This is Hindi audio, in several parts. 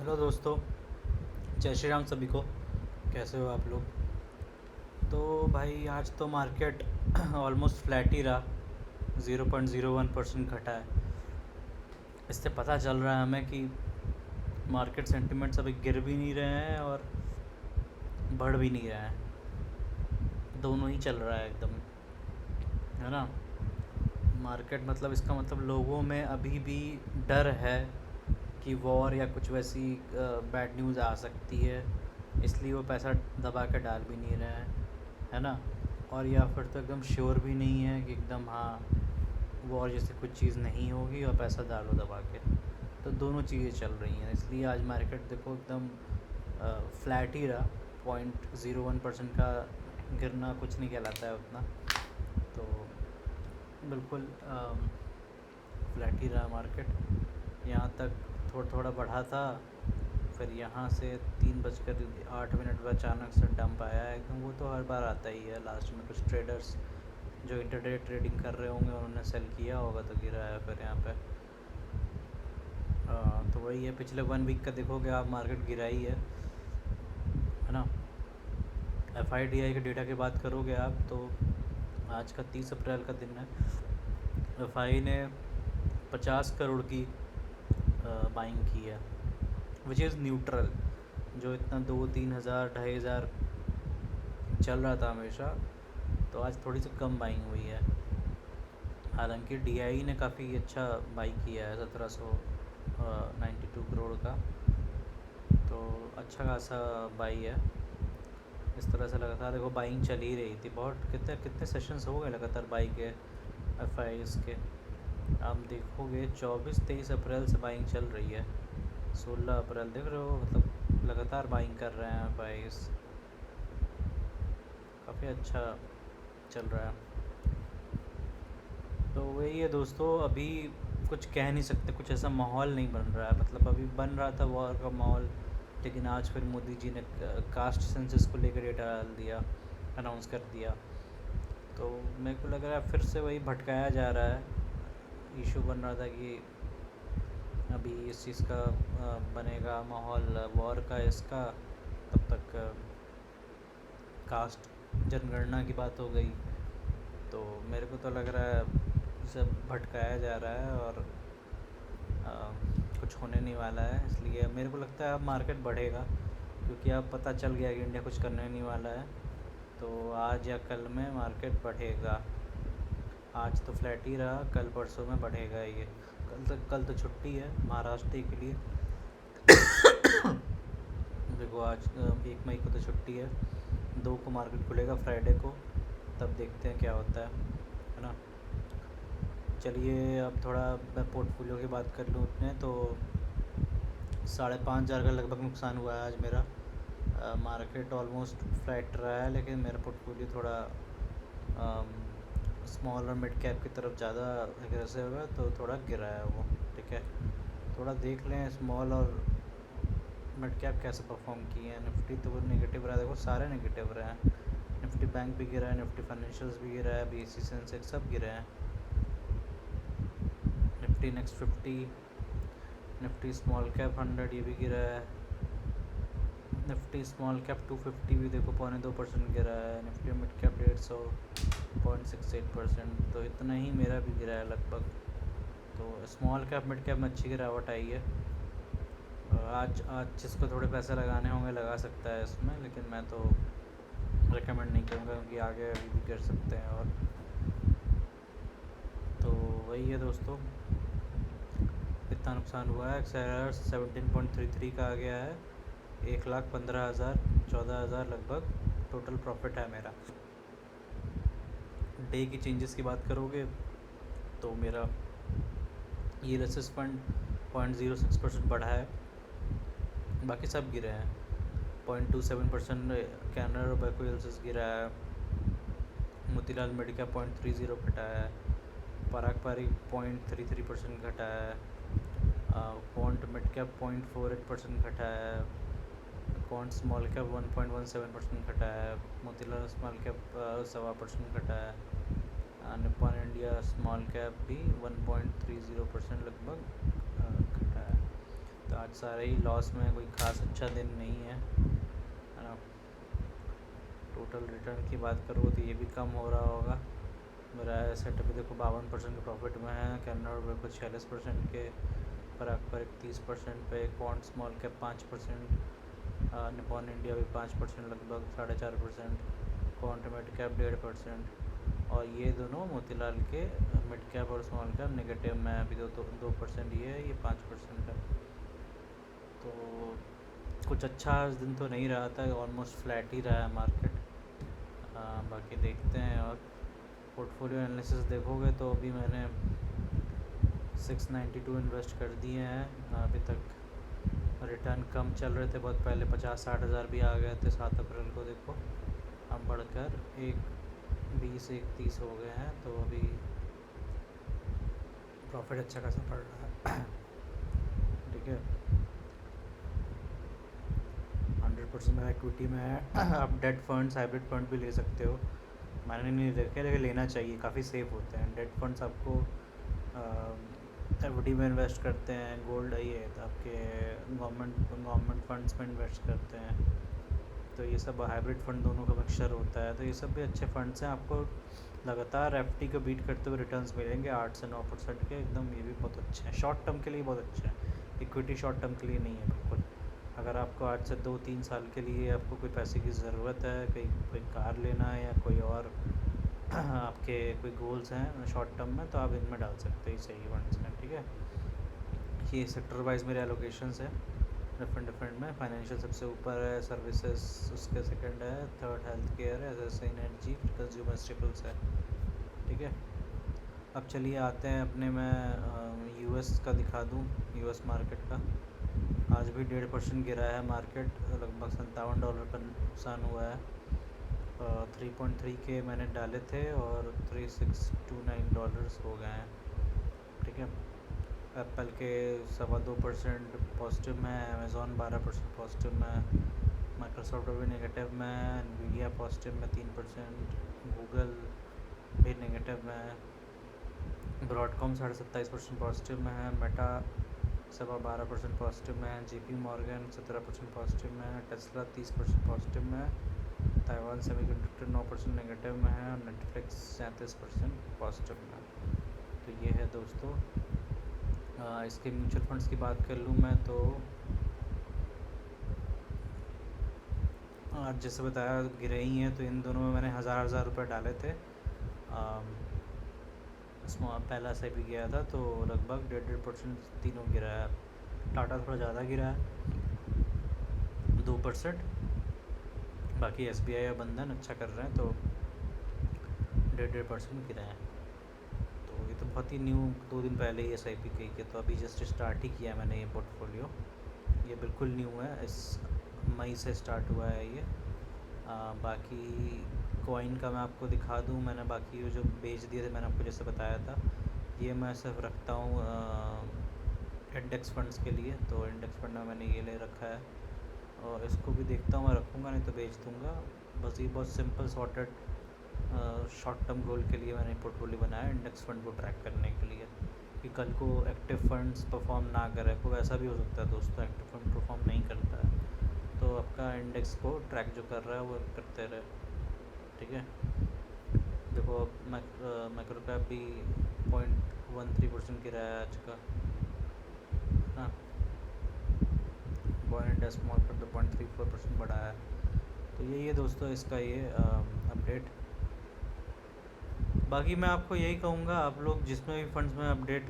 हेलो दोस्तों, जय श्री राम सभी को। कैसे हो आप लोग? तो भाई आज तो मार्केट ऑलमोस्ट फ्लैट ही रहा। 0.01% घटा है। इससे पता चल रहा है हमें कि मार्केट सेंटिमेंट्स अभी गिर भी नहीं रहे हैं और बढ़ भी नहीं रहे हैं। दोनों ही चल रहा है एकदम, है ना। मार्केट मतलब इसका मतलब लोगों में अभी भी डर है कि वॉर या कुछ वैसी बैड न्यूज़ आ सकती है, इसलिए वो पैसा दबा के डाल भी नहीं रहे हैं, है ना। और या फिर तो एकदम श्योर भी नहीं है कि एकदम हाँ वॉर जैसे कुछ चीज़ नहीं होगी और पैसा डालो दबा के। तो दोनों चीज़ें चल रही हैं, इसलिए आज मार्केट देखो एकदम फ्लैट ही रहा। 0.01% का गिरना कुछ नहीं कहलाता है उतना। तो बिल्कुल फ्लैट ही रहा मार्केट। यहाँ तक थोड़ा थोड़ा बढ़ा था, फिर यहाँ से 3:08 पर अचानक से डंप आया है एकदम। वो तो हर बार आता ही है। लास्ट में कुछ ट्रेडर्स जो इंटरडे ट्रेडिंग कर रहे होंगे उन्होंने सेल किया होगा तो गिरा है फिर यहाँ पे। तो वही है, पिछले 1 वीक का देखोगे आप मार्केट गिरा ही है ना। FIDI के डेटा की बात करोगे आप तो आज का 30 अप्रैल का दिन है। FI ने 50 करोड़ की बाइंग की है, विच इज़ न्यूट्रल। जो इतना 2-3 हज़ार 2,500 चल रहा था हमेशा, तो आज थोड़ी सी कम बाइंग हुई है। हालांकि DI ने काफ़ी अच्छा बाई किया है, 1792 करोड़ का। तो अच्छा खासा बाई है। इस तरह से लगातार देखो बाइंग चल ही रही थी बहुत। कितने कितने सेशंस हो गए लगातार बाई के FIs के। आप देखोगे 24-23 अप्रैल से बाइंग चल रही है। 16 अप्रैल देख रहे हो, मतलब लगातार बाइंग कर रहे हैं FIs। काफ़ी अच्छा चल रहा है। तो वही है दोस्तों, अभी कुछ कह नहीं सकते, कुछ ऐसा माहौल नहीं बन रहा है। मतलब अभी बन रहा था वॉर का माहौल, लेकिन आज फिर मोदी जी ने कास्ट सेंसस को लेकर डेटा डाल दिया, अनाउंस कर दिया। तो मेरे को लग रहा है फिर से वही भटकाया जा रहा है। इशू बन रहा था कि अभी इस चीज़ का बनेगा माहौल वॉर का इसका, तब तक कास्ट जनगणना की बात हो गई। तो मेरे को तो लग रहा है इसे भटकाया जा रहा है और कुछ होने नहीं वाला है। इसलिए मेरे को लगता है अब मार्केट बढ़ेगा, क्योंकि अब पता चल गया कि इंडिया कुछ करने नहीं वाला है। तो आज या कल में मार्केट बढ़ेगा। आज तो फ्लैट ही रहा, कल परसों में बढ़ेगा ये। कल तो छुट्टी है महाराष्ट्र के लिए। देखो आज 1 मई को तो छुट्टी है, 2 को मार्केट खुलेगा फ्राइडे को, तब देखते हैं क्या होता है ना। चलिए अब थोड़ा मैं पोर्टफोलियो की बात कर लूँ अपने। तो 5,500 का लगभग नुकसान हुआ है आज मेरा। मार्केट ऑलमोस्ट फ्लैट रहा है, लेकिन मेरा पोर्टफोलियो थोड़ा स्मॉल और मिड कैप की तरफ ज़्यादा एग्रेसिव है, तो थोड़ा गिरा है वो। ठीक है, थोड़ा देख लें स्मॉल और मिड कैप कैसे परफॉर्म किए हैं। निफ्टी तो नेगेटिव रहा है, देखो सारे नेगेटिव रहे हैं। निफ्टी बैंक भी गिरा है, निफ्टी फाइनेंशियल्स भी गिरा है, BSE सेंसेक्स सब गिरे हैं। Nifty next 50, Nifty small cap 100 ये भी गिरा है। निफ्टी स्मॉल कैप 250 भी देखो 0.2% गिरा है। Nifty mid cap 150 0.68%। तो इतना ही मेरा भी गिरा है लगभग। तो स्मॉल कैप मिड कैप में अच्छी गिरावट आई है। आज जिसको थोड़े पैसे लगाने होंगे लगा सकता है इसमें, लेकिन मैं तो रिकमेंड नहीं करूँगा, क्योंकि आगे अभी भी गिर सकते हैं। और तो वही है दोस्तों, इतना नुकसान हुआ है। XRR 17.33 का आ गया है। 1,15,000 14,000 लगभग टोटल प्रॉफिट है मेरा। डे की चेंजेस की बात करोगे तो मेरा ये रसिस फंड 0.06% बढ़ा है, बाकी सब गिरे हैं। 0.27% कैनरा रोबेको एल्सिस गिरा है। मोतीलाल मेडिका 0.30 घटा है। पराग पारी 0.33% घटा है। क्वांट मिड कैप 0.48% घटा है। क्वांट स्मॉल कैप 1.17% घटा है। मोतीलाल स्मॉल कैप 1.25% घटा है। निप्पॉन इंडिया स्मॉल कैप भी 1.30% लगभग घटा है। तो आज सारे ही लॉस में, कोई खास अच्छा दिन नहीं है ना। टोटल रिटर्न की बात करूँ तो ये भी कम हो रहा होगा। मेरा एसेट भी देखो 52% के प्रॉफिट में है, कैनरा रुपये को 46% के, पराग पर 31% पे, quant small cap 5%, Nippon India भी 5% लगभग 4.5%, क्वांट मिड कैप 1.5%, और ये दोनों मोतीलाल के मिड कैप और स्मॉल कैप नेगेटिव में अभी 2% ये है, ये 5% है। तो कुछ अच्छा आज दिन तो नहीं रहा था, ऑलमोस्ट फ्लैट ही रहा है मार्केट। बाकी देखते हैं। और पोर्टफोलियो एनालिसिस देखोगे तो अभी मैंने 692 इन्वेस्ट कर दिए हैं अभी तक। रिटर्न कम चल रहे थे बहुत पहले, 50-60 हज़ार भी आ गए थे 7 अप्रैल को, देखो अब बढ़कर 1.20-1.30 हो गए हैं। तो अभी प्रॉफिट अच्छा खासा पड़ रहा है। ठीक है, 100% मेरा इक्विटी में है। आप डेट फंड्स, हाइब्रिड फंड भी ले सकते हो, मैंने नहीं रखे लेकिन लेना चाहिए, काफ़ी सेफ होते हैं डेट फंड्स। आपको एफडी में इन्वेस्ट करते हैं, गोल्ड ये आपके गवर्नमेंट फंड्स में इन्वेस्ट करते हैं, तो ये सब हाइब्रिड फंड दोनों का मिक्सचर होता है। तो ये सब भी अच्छे फंड्स हैं, आपको लगातार एफडी को बीट करते हुए रिटर्न्स मिलेंगे 8 से 9% के एकदम। ये भी बहुत अच्छे हैं, शॉर्ट टर्म के लिए बहुत अच्छे हैं। इक्विटी शॉर्ट टर्म के लिए नहीं है बिल्कुल। अगर आपको आज से 2-3 साल के लिए आपको कोई पैसे की ज़रूरत है, कोई कार लेना है या कोई और आपके कोई गोल्स हैं शॉर्ट टर्म में, तो आप इनमें डाल सकते हैं, सही फंड्स हैं। ठीक है, ये सेक्टर वाइज मेरे एलोकेशंस है डिफरेंट में। फाइनेंशियल सबसे ऊपर है, सर्विसेज उसके सेकंड है, थर्ड हेल्थ केयर है, जैसे एनर्जी, कंज्यूमर स्टेपल्स है। ठीक है, अब चलिए आते हैं अपने, मैं यूएस का दिखा दूँ, यूएस मार्केट का। आज भी 1.5% गिरा है मार्केट, लगभग $57 का नुकसान हुआ है। 3.3 के मैंने डाले थे और $3629 हो गए हैं। ठीक है, एप्पल के 2.25% पॉजिटिव में है, अमेज़ॉन 12% पॉजिटिव में है, माइक्रोसॉफ्ट भी नेगेटिव में है, एनवीडिया पॉजिटिव में 3%, गूगल भी नेगेटिव में है, ब्रॉडकॉम 27.5% पॉजिटिव में है, मेटा 12% पॉजिटिव में है, JP मॉर्गन 17% पॉजिटिव में है, टेस्ला 30% पॉजिटिव में है, ताइवान सेमीकंडक्टर 9% नेगेटिव में है, और नेटफ्लिक्स 37% पॉजिटिव में है। तो ये है दोस्तों। इसके म्यूचुअल फंड्स की बात कर लूँ मैं तो आज जैसे बताया गिरे ही हैं, तो इन दोनों में मैंने हज़ार रुपये डाले थे। पहला से भी गया था तो लगभग 1.5% तीनों गिरा है। टाटा थोड़ा ज़्यादा गिरा है 2%, बाकी SBI या बंधन अच्छा कर रहे हैं तो 1.5% गिरा है। तो ये तो बहुत ही न्यू, 2 दिन पहले ही SIP की है, तो अभी जस्ट स्टार्ट ही किया मैंने ये पोर्टफोलियो, ये बिल्कुल न्यू है, इस मई से स्टार्ट हुआ है ये। बाकी कॉइन का मैं आपको दिखा दूँ, मैंने बाकी वो जो बेच दिए थे मैंने आपको जैसे बताया था, ये मैं सिर्फ रखता हूँ इंडेक्स फंड्स के लिए। तो इंडेक्स फंड में मैंने ये ले रखा है, और इसको भी देखता हूँ, मैं रखूँगा नहीं तो बेच दूँगा। बस ये बहुत simple sorted short term goal के लिए मैंने पोर्टफोलियो बनाया इंडेक्स फंड को ट्रैक करने के लिए, कि कल को एक्टिव फंड्स परफॉर्म ना करे। कोई ऐसा भी हो सकता है दोस्तों, एक्टिव फंड परफॉर्म नहीं करता है, तो आपका इंडेक्स को ट्रैक जो कर रहा है वो करते रहे। ठीक है, देखो माइक्रो कैप भी 0.13% गिरा है आज का ना, बॉइंट स्मॉल कैप तो 0.34% बढ़ा है। तो यही है दोस्तों इसका ये अपडेट। बाकी मैं आपको यही कहूँगा, आप लोग जिसमें भी फंड्स में अपडेट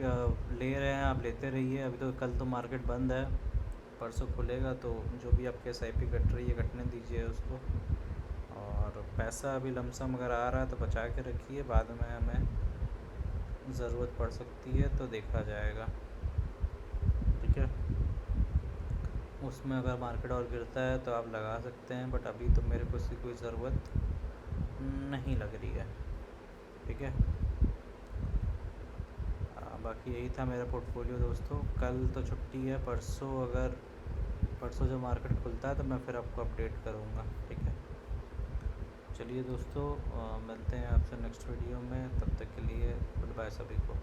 ले रहे हैं आप लेते रहिए। अभी तो कल तो मार्केट बंद है, परसों खुलेगा, तो जो भी आपके SIP कट रही है कटने दीजिए उसको। और पैसा अभी लमसम अगर आ रहा है तो बचा के रखिए, बाद में हमें ज़रूरत पड़ सकती है तो देखा जाएगा। ठीक है, उसमें अगर मार्केट और गिरता है तो आप लगा सकते हैं, बट अभी तो मेरे को इसकी कोई ज़रूरत नहीं लग रही है। ठीक है, बाकी यही था मेरा पोर्टफोलियो दोस्तों। कल तो छुट्टी है, परसों जब मार्केट खुलता है तो मैं फिर आपको अपडेट करूँगा। ठीक है, चलिए दोस्तों, मिलते हैं आपसे नेक्स्ट वीडियो में, तब तक के लिए गुड बाय सभी को।